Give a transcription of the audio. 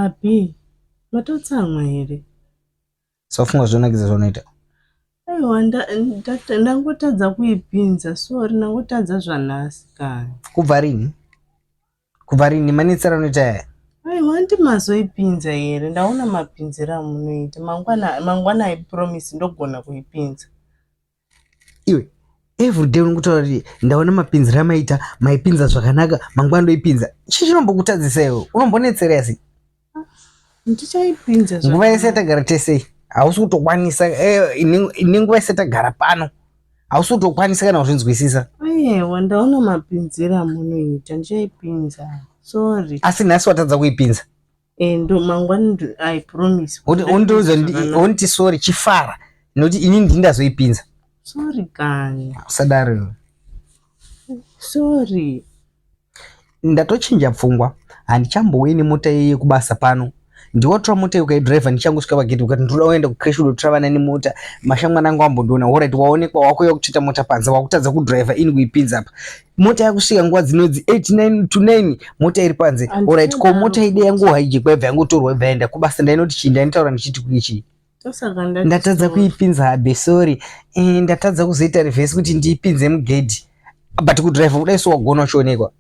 Abi, matotsamwa here. Sofunga zvonakiza zvonoita. Aiwa ndangotadza kuipinza, sorry ndangotadza zvanhasi kani. Kubva rini? Kubva rini manetsera unoita yaya? Aiwa ndimazoipinza here, ndaona mapinzira amunoita. Mangwana I promise ndogona kuipinza. Iwe everyday unongotaura kuti ndaona mapinzira maita, maipinza zvakanaka, mangwana ndoipinza. Chii chinombokutadzisa iwe? Unombonetsera sei? Ndichaipinza zvakanaka. Nguva yese yatagara tesei hausi kutokwanisa, ine nguva yese yatagara pano hausi kutokwanisa kana kuzvinzwisisa. Aiwa ndaona mapinzira amunoita, ndichaipinza. Sorry. Asi nhasi watadza kuipinza. Ndo mangwana I promise. Onti sorry chifara nokuti ini ndindazoipinza. Sorry kani. Usadaro. Sorry. Ndatochinja pfungwa, handichambouye nemota yeye kubasa pano. Ndiwatora mota ukaidriver ndichangosvika pagedhi ukati ndoda kuenda kucrash unotravanana nemota, mashamwana angu ambondiona, alright waonekwa wakuuya kuchita mota panze, wakutadza kudriver ini kuipinza apa. Mota yakusvika nguva dzinodzi 89 to 9 mota iri panze. Alright ko mota ide yangu haijekwa ibva yangotorwa ibva yaenda kubasa, ndainoti chii, ndaintaura ndichiti kuichi. Ndatadza kuipinza habe, sorry. Ndatadza kuzoita reverse kuti ndiipinze mugedhi. But kudriver kudai so wagona uchionekwa.